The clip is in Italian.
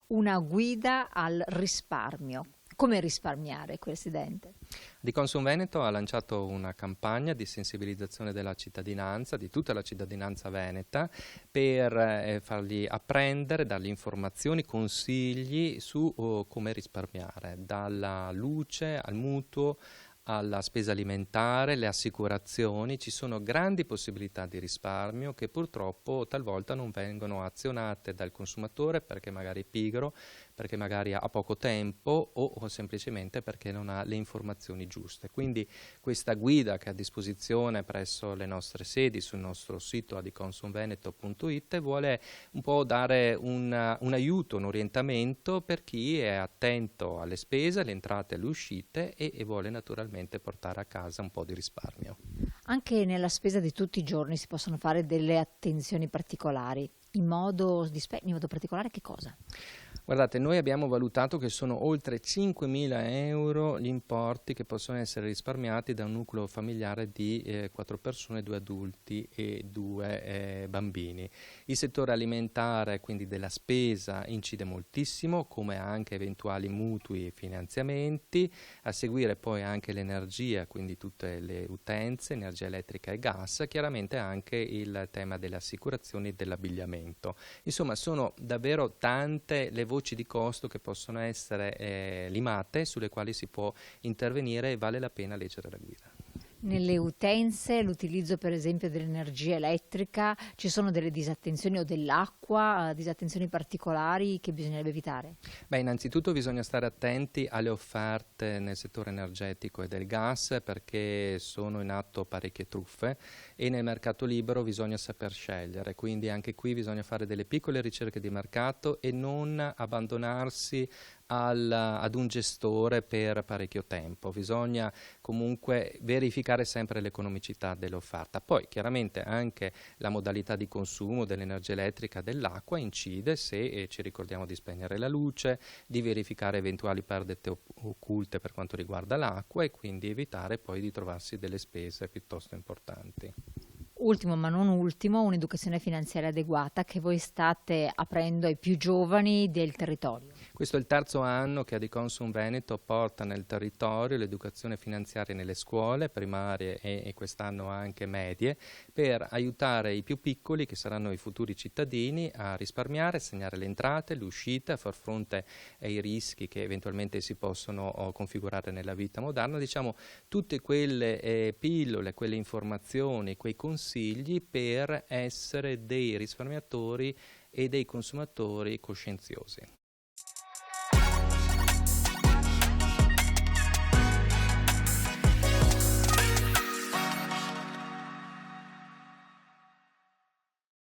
Una guida al risparmio. Come risparmiare, Presidente? Adiconsum Veneto ha lanciato una campagna di sensibilizzazione della cittadinanza, di tutta la cittadinanza veneta, per fargli apprendere, dargli informazioni, consigli su come risparmiare, dalla luce al mutuo, alla spesa alimentare, le assicurazioni. Ci sono grandi possibilità di risparmio che purtroppo talvolta non vengono azionate dal consumatore perché magari è pigro, perché magari ha poco tempo o semplicemente perché non ha le informazioni giuste. Quindi questa guida che è a disposizione presso le nostre sedi sul nostro sito adiconsumveneto.it vuole un po' dare un aiuto, un orientamento per chi è attento alle spese, alle entrate e alle uscite e vuole naturalmente portare a casa un po' di risparmio. Anche nella spesa di tutti i giorni si possono fare delle attenzioni particolari. In modo particolare che cosa? Guardate, noi abbiamo valutato che sono oltre 5.000 euro gli importi che possono essere risparmiati da un nucleo familiare di 4 persone, 2 adulti e 2 bambini. Il settore alimentare, quindi della spesa, incide moltissimo, come anche eventuali mutui e finanziamenti, a seguire poi anche l'energia, quindi tutte le utenze, energia elettrica e gas, chiaramente anche il tema delle assicurazioni e dell'abbigliamento. Insomma, sono davvero tante le voci di costo che possono essere limate, sulle quali si può intervenire e vale la pena leggere la guida. Nelle utenze, l'utilizzo per esempio dell'energia elettrica, ci sono delle disattenzioni o dell'acqua, disattenzioni particolari che bisognerebbe evitare? Beh, innanzitutto bisogna stare attenti alle offerte nel settore energetico e del gas perché sono in atto parecchie truffe e nel mercato libero bisogna saper scegliere, quindi anche qui bisogna fare delle piccole ricerche di mercato e non abbandonarsi ad un gestore per parecchio tempo. Bisogna comunque verificare sempre l'economicità dell'offerta. Poi chiaramente anche la modalità di consumo dell'energia elettrica, dell'acqua incide se ci ricordiamo di spegnere la luce, di verificare eventuali perdite occulte per quanto riguarda l'acqua e quindi evitare poi di trovarsi delle spese piuttosto importanti. Ultimo ma non ultimo, un'educazione finanziaria adeguata che voi state aprendo ai più giovani del territorio. Questo è il terzo anno che Adiconsum Veneto porta nel territorio l'educazione finanziaria nelle scuole primarie e quest'anno anche medie per aiutare i più piccoli, che saranno i futuri cittadini, a risparmiare, segnare le entrate, le uscite, a far fronte ai rischi che eventualmente si possono configurare nella vita moderna. Diciamo tutte quelle pillole, quelle informazioni, quei consigli per essere dei risparmiatori e dei consumatori coscienziosi.